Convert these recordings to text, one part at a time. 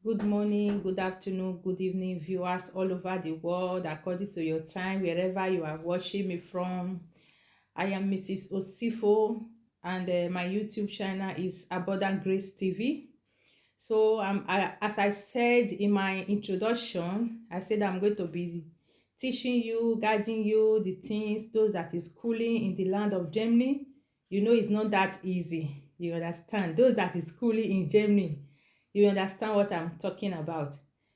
Good morning, good afternoon, good evening, viewers all over the world, according to your time, wherever you are watching me from. I am Mrs. Osifo, and my YouTube channel is Abundant Grace TV. So, as I said in my introduction, I said I'm going to be teaching you, guiding you the things, those that is schooling in the land of Germany. You know, it's not that easy. You understand? Those that is schooling in Germany, you understand what I'm talking about.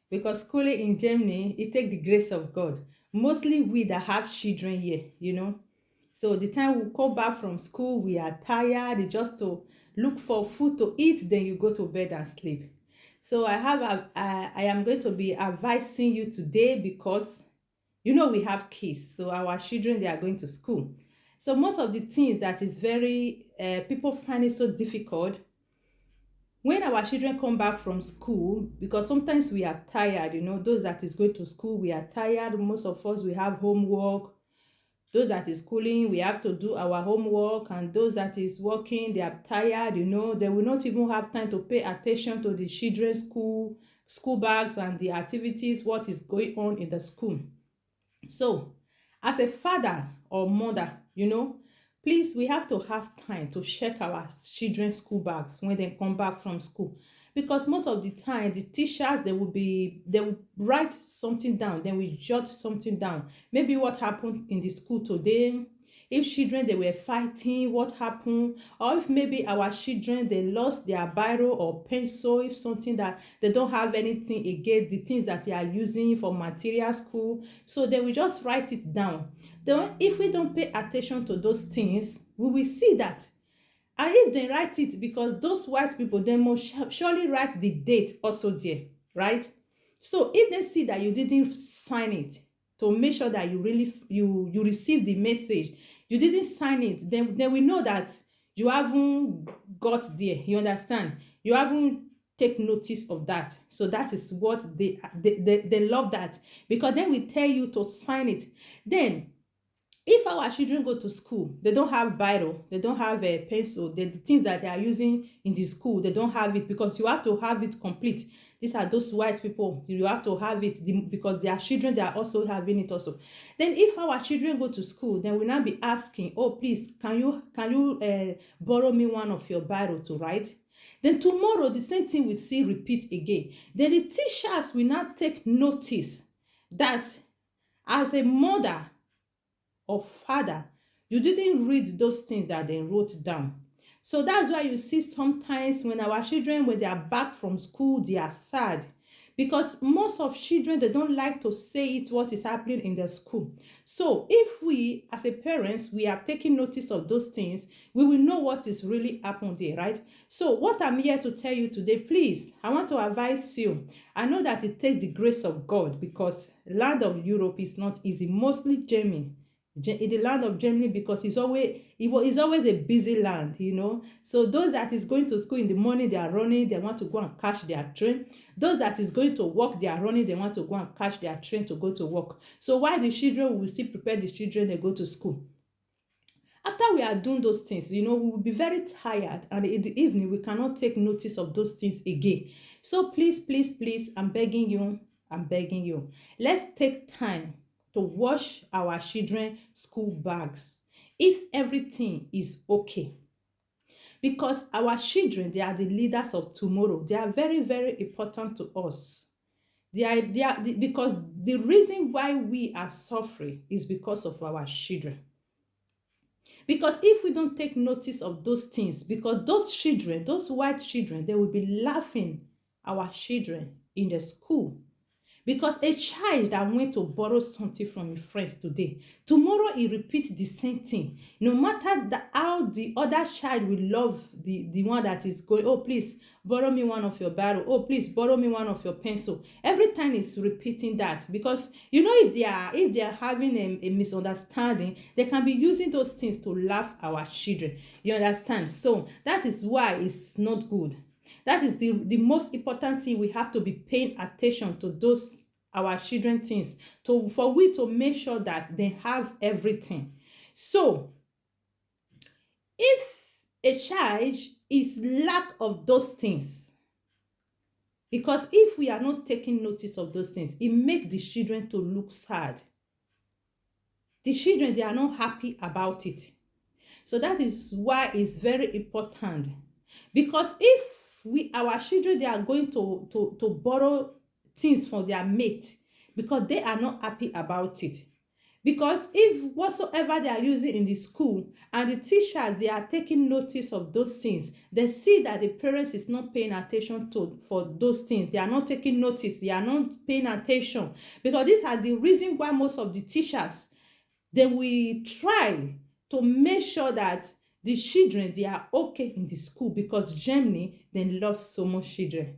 Because schooling in Germany, it takes the grace of God. Mostly we that have children here. So the time we come back from school, we are tired just to look for food to eat, then you go to bed and sleep. So I am going to be advising you today because we have kids, so our children, they are going to school. So most of the things that is very people find it so difficult when our children come back from school, because sometimes we are tired. Those that is going to school, we are tired. Most of us, we have homework. Those that is schooling, we have to do our homework, and those that is working, they are tired. They will not even have time to pay attention to the children's school bags and the activities, what is going on in the school. So as a father or mother, please, we have to have time to check our children's school bags when they come back from school, because most of the time the teachers, they will write something down, then we jot something down, maybe what happened in the school today, if children, they were fighting, what happened, or if maybe our children, they lost their biro or pencil, if something that they don't have anything again, the things that they are using for material school, so they will just write it down. Then if we don't pay attention to those things, we will see that. And if they write it, because those white people, they must surely write the date also there, right? So if they see that you didn't sign it, to make sure that you really you receive the message, you didn't sign it, then we know that you haven't got there. You understand? You haven't take notice of that. So that is what they love that, because then we tell you to sign it. Then if our children go to school, they don't have biro, they don't have a pencil, the things that they are using in the school, they don't have it, because you have to have it complete. These are those white people, you have to have it, because their children, they are also having it also. Then if our children go to school, then we now be asking, oh please, can you borrow me one of your biro to write. Then tomorrow the same thing will still repeat again. Then the teachers will now take notice that as a mother or father, you didn't read those things that they wrote down. So that's why you see sometimes when our children, when they are back from school, they are sad, because most of children, they don't like to say it, what is happening in the school. So if we as a parents, we are taking notice of those things, we will know what is really happening there, right? So what I'm here to tell you today, please, I want to advise you. I know that it takes the grace of God, because land of Europe is not easy, mostly Germany, in the land of Germany, because it's always a busy land. So those that is going to school in the morning, they are running, they want to go and catch their train. Those that is going to work, they are running, they want to go and catch their train to go to work. So while the children, will still prepare the children, they go to school. After we are doing those things, we will be very tired, and in the evening we cannot take notice of those things again. So please, please, please, I'm begging you, let's take time to wash our children school bags, if everything is okay, because our children, they are the leaders of tomorrow. They are very, very important to us. Because the reason why we are suffering is because of our children. Because if we don't take notice of those things, because those children, those white children, they will be laughing our children in the school. Because a child that went to borrow something from his friends today, tomorrow he repeats the same thing. No matter how the other child will love the one that is going, oh please borrow me one of your barrel, oh please borrow me one of your pencil. Every time he's repeating that, because if they are having a misunderstanding, they can be using those things to laugh our children. You understand? So that is why it's not good. That is the most important thing. We have to be paying attention to those our children things, for we to make sure that they have everything. So if a child is lack of those things, Because if we are not taking notice of those things, it makes the children to look sad. The children, they are not happy about it. So that is why it's very important. Because if our children, they are going to borrow things from their mate because they are not happy about it. Because if whatsoever they are using in the school and the teachers, they are taking notice of those things, they see that the parents is not paying attention to for those things. They are not taking notice. They are not paying attention. Because these are the reason why most of the teachers, then we try to make sure that the children, they are okay in the school, because Germany, they love so much children.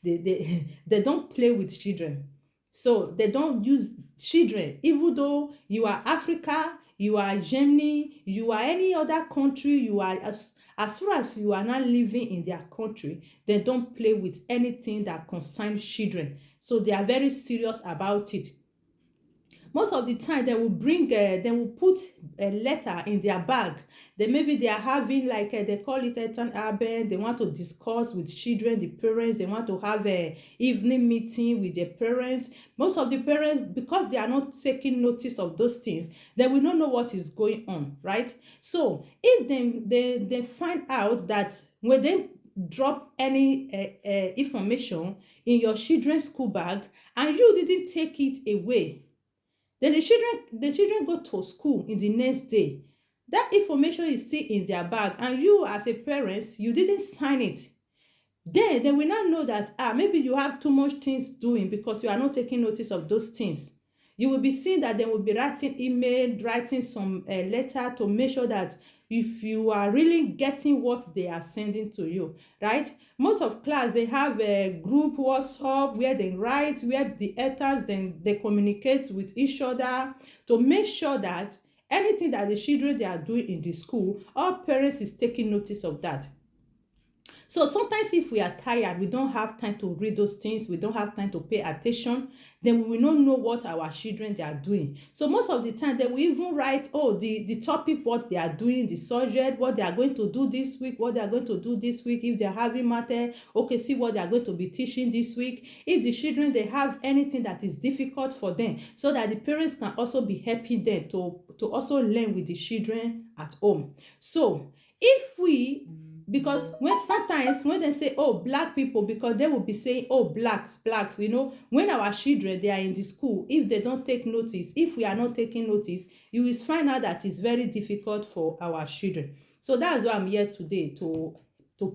They don't play with children. So they don't use children. Even though you are Africa, you are Germany, you are any other country, you are as far as you are not living in their country, they don't play with anything that concerns children. So they are very serious about it. Most of the time they will put a letter in their bag. Then maybe they are having like they call it a turn urban. They want to discuss with children, the parents. They want to have a evening meeting with their parents. Most of the parents, because they are not taking notice of those things, they will not know what is going on, right? So if they find out that when they drop any information in your children's school bag and you didn't take it away, then the children go to school in the next day. That information is still in their bag, and you as a parent, you didn't sign it. Then they will not know that maybe you have too much things doing because you are not taking notice of those things. You will be seeing that they will be writing email, writing some letter to make sure that if you are really getting what they are sending to you, right? Most of class, they have a group WhatsApp where they write, where the elders, then they communicate with each other to make sure that anything that the children, they are doing in the school, all parents is taking notice of that. So sometimes if we are tired, we don't have time to read those things, we don't have time to pay attention, then we will not know what our children, they are doing. So most of the time they will even write, the topic, what they are doing, the subject, what they are going to do this week, what they are going to do this week. If they are having matter, okay, see what they are going to be teaching this week. If the children, they have anything that is difficult for them, so that the parents can also be helping them to also learn with the children at home. So if we, because when sometimes when they say, black people, because they will be saying, blacks, when our children, they are in the school, if they don't take notice, if we are not taking notice, you will find out that it's very difficult for our children. So that's why I'm here today, to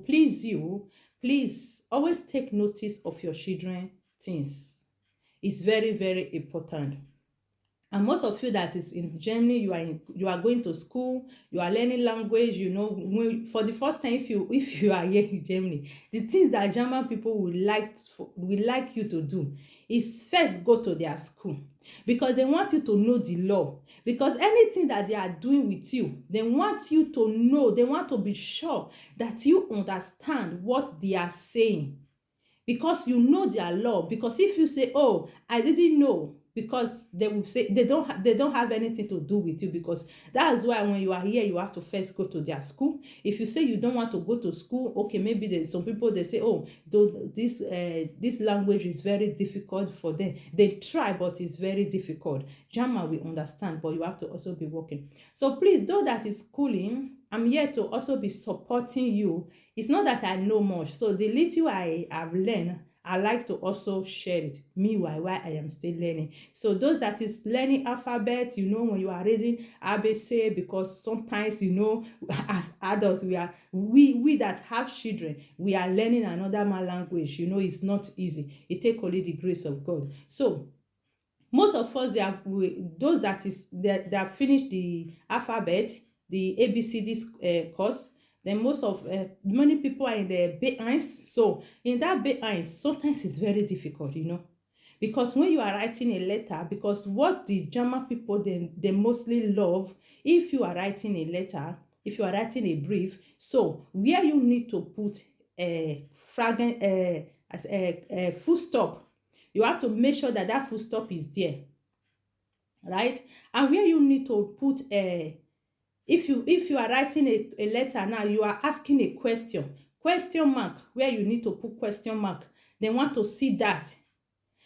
please you. Please always take notice of your children things. It's very, very important. And most of you that is in Germany, you are going to school, you are learning language, for the first time, if you are here in Germany, the things that German people would like you to do is first go to their school, because they want you to know the law. Because anything that they are doing with you, they want you to know, they want to be sure that you understand what they are saying, because you know their law. Because if you say, I didn't know, because they will say they don't have anything to do with you. Because that's why when you are here, you have to first go to their school. If you say you don't want to go to school, okay, maybe there's some people, they say, this language is very difficult for them. They try, but it's very difficult. German, we understand, but you have to also be working. So please, though that is schooling, I'm here to also be supporting you. It's not that I know much. So the little I have learned, I like to also share it. Meanwhile, while I am still learning. So those that is learning alphabet, when you are reading ABC, because sometimes, as adults, we that have children, we are learning another language. It's not easy. It takes only the grace of God. So most of us, those that have finished the alphabet, the ABCD course, then many people are in the B1. So in that B1, sometimes it's very difficult, because when you are writing a letter, because what the German people, they mostly love, if you are writing a letter, if you are writing a brief, so where you need to put a fragment, as a full stop, you have to make sure that that full stop is there, right? And where you need to put if you are writing a letter now, you are asking a question mark, where you need to put question mark, They want to see that.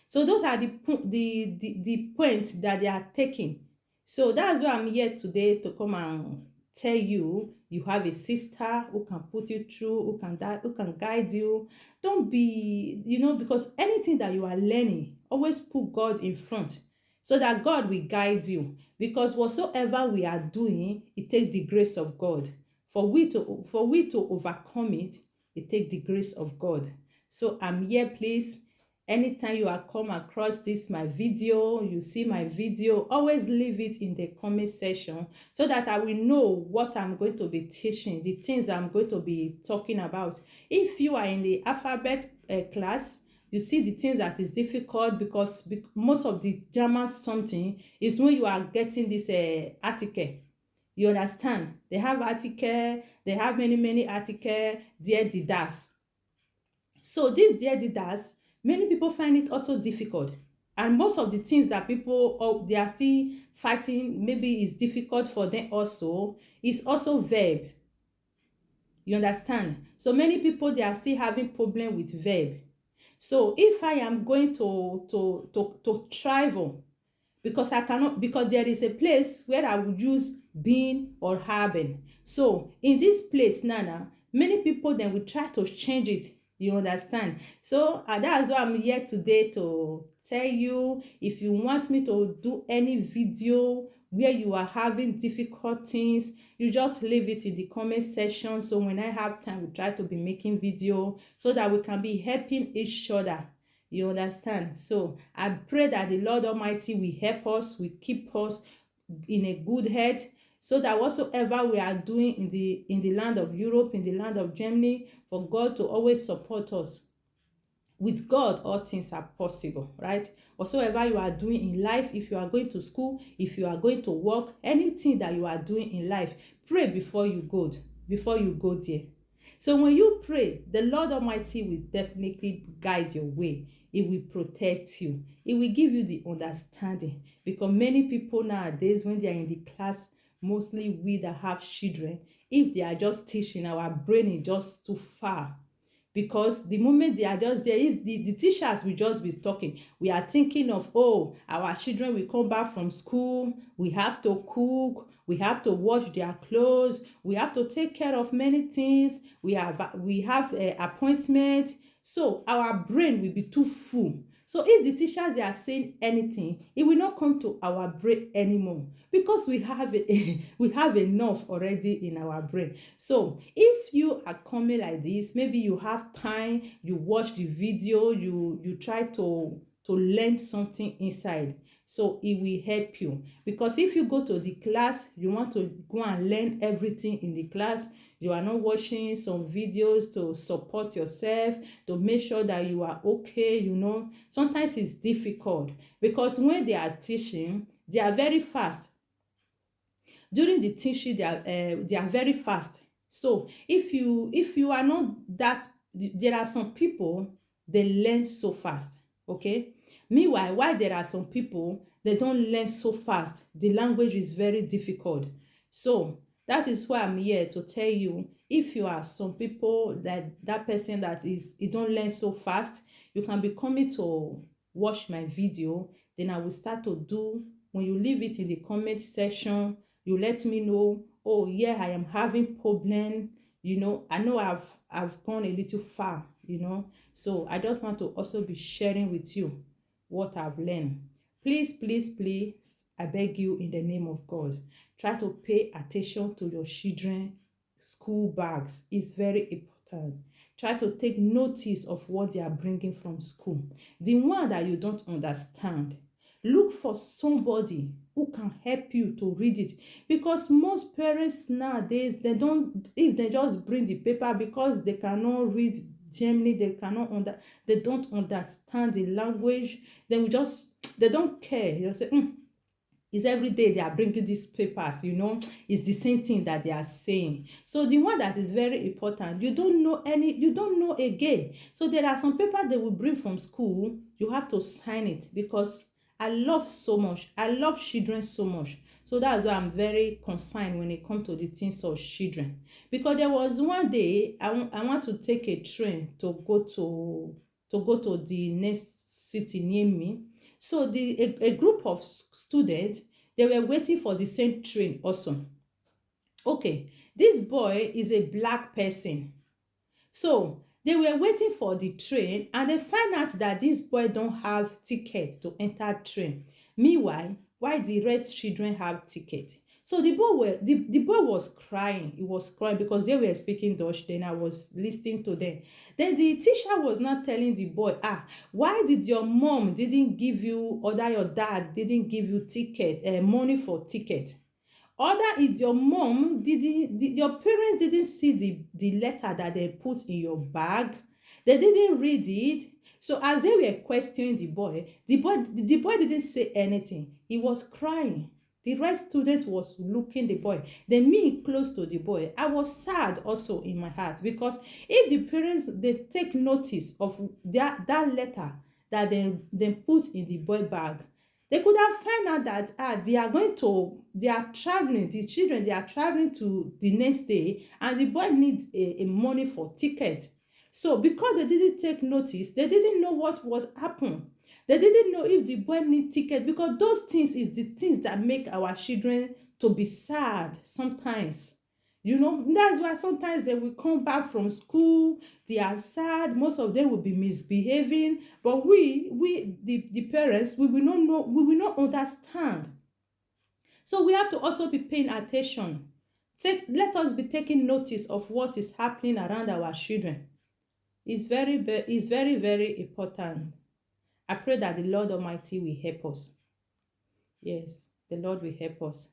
So those are the points that they are taking. So that's why I'm here today, to come and tell you you have a sister who can put you through, who can guide you. Don't be, because anything that you are learning, always put God in front, so that God will guide you. Because whatsoever we are doing, it takes the grace of God. For we to overcome it, it takes the grace of God. So I'm here, please. Anytime you are come across this my video, you see my video, always leave it in the comment section, so that I will know what I'm going to be teaching, the things I'm going to be talking about. If you are in the alphabet class, you see the things that is difficult, because most of the German something is when you are getting this article. You understand? They have article, they have many article, there the das. So this dear leaders, many people find it also difficult. And most of the things that people, they are still fighting, maybe is difficult for them also, is also verb. You understand? So many people, they are still having problem with verb. So if I am going to travel, because I cannot, because there is a place where I would use been or haben. So in this place now, many people then will try to change it. You understand? So that's why I'm here today, to tell you, if you want me to do any video where you are having difficult things, you just leave it in the comment section. So when I have time, we try to be making video, so that we can be helping each other. You understand? So I pray that the Lord Almighty will help us, will keep us in a good head, so that whatsoever we are doing in the land of Europe, in the land of Germany, for God to always support us. With God, all things are possible, right? Whatsoever you are doing in life, if you are going to school, if you are going to work, anything that you are doing in life, pray before you go there. So when you pray, the Lord Almighty will definitely guide your way. He will protect you. He will give you the understanding. Because many people nowadays, when they are in the class, mostly we that have children, if they are just teaching, our brain is just too far. Because the moment they are just there, if the teachers will just be talking, we are thinking of, oh, our children will come back from school, we have to cook, we have to wash their clothes, we have to take care of many things, we have appointment. So our brain will be too full. So if the teachers, they are saying anything, it will not come to our brain anymore, because we have we have enough already in our brain. So if you are coming like this, maybe you have time, you watch the video, you try to learn something inside. So it will help you, because if you go to the class, you want to go and learn everything in the class, you are not watching some videos to support yourself, to make sure that you are okay. Sometimes it's difficult, because when they are teaching, they are very fast. During the teaching, they are very fast. So if you are not that, there are some people, they learn so fast. Okay. Meanwhile, while there are some people, they don't learn so fast, the language is very difficult. So that is why I'm here to tell you, if you are some people, that person that is, you don't learn so fast, you can be coming to watch my video. Then I will start to do, when you leave it in the comment section, you let me know, oh yeah, I am having problem. I know I've gone a little far. So I just want to also be sharing with you what I've learned. Please, I beg you, in the name of God, try to pay attention to your children school bags. It's very important. Try to take notice of what they are bringing from school. The one that you don't understand, look for somebody who can help you to read it, because most parents nowadays, they don't, if they just bring the paper, because they cannot read Germany, they don't understand the language, they don't care. They'll say, it's every day they are bringing these papers, it's the same thing that they are saying. So the one that is very important, you don't know again. So there are some papers they will bring from school, you have to sign it, because I love children so much. So that's why I'm very concerned when it comes to the things of children. Because there was one day I want to take a train to go to to go to the next city near me. So a group of students, they were waiting for the same train also. Okay, this boy is a black person. So they were waiting for the train and they find out that this boy don't have ticket to enter train. Meanwhile, why the rest children have ticket. So the boy was crying. He was crying because they were speaking Dutch. Then I was listening to them. Then the teacher was not telling the boy, why did your mom didn't give you, or that your dad didn't give you ticket, money for ticket? Other is your mom didn't, your parents didn't see the letter that they put in your bag. They didn't read it. So as they were questioning the boy didn't say anything. He was crying. The rest student was looking the boy. Then me close to the boy, I was sad also in my heart, because if the parents they take notice of that letter that they put in the boy bag, they could have found out that they are traveling, the children, they are traveling to the next day, and the boy needs a money for ticket. So because they didn't take notice, they didn't know what was happening. They didn't know if the boy need ticket, because those things is the things that make our children to be sad sometimes. That's why sometimes they will come back from school, they are sad, most of them will be misbehaving, but the parents, we will not know, we will not understand. So we have to also be paying attention. Let us be taking notice of what is happening around our children. It's very, very important. I pray that the Lord Almighty will help us. Yes, the Lord will help us.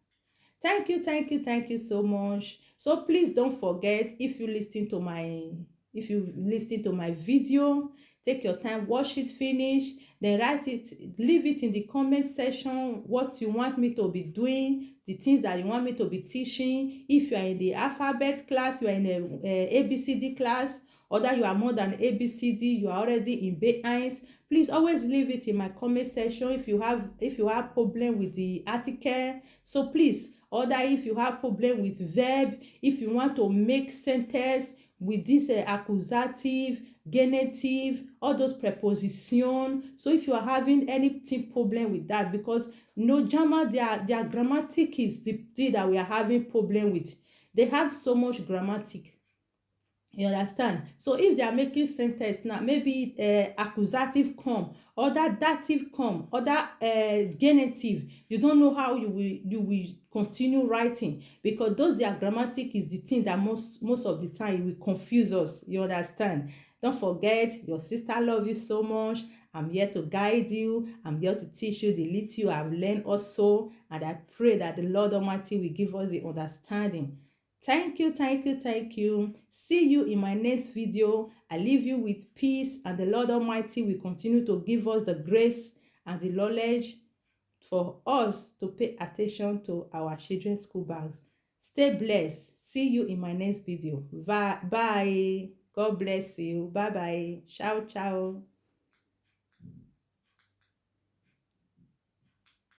Thank you, thank you, thank you so much. So please don't forget, if you listen to my video, take your time, watch it finish, then write it, leave it in the comment section what you want me to be doing, the things that you want me to be teaching. If you are in the alphabet class, you are in a ABCD class, or that you are more than ABCD, you are already in B1, please always leave it in my comment section. If you have problem with the article, so please, or that if you have problem with verb, if you want to make sentence with this accusative, genitive, all those preposition, so if you are having anything problem with that, because no grammar, their grammatic is the thing that we are having problem with. They have so much grammatic. You understand? So if they are making sentence now, maybe accusative come, or that dative come, or that genitive, you don't know how you will continue writing, because those their grammatic is the thing that most of the time will confuse us. You understand? Don't forget, your sister love you so much. I'm here to guide you. I'm here to teach you the little I've learned also, and I pray that the Lord Almighty will give us the understanding. Thank you, thank you, thank you. See you in my next video. I leave you with peace, and the Lord Almighty will continue to give us the grace and the knowledge for us to pay attention to our children's school bags. Stay blessed. See you in my next video. Bye. God bless you. Bye bye. Ciao, ciao.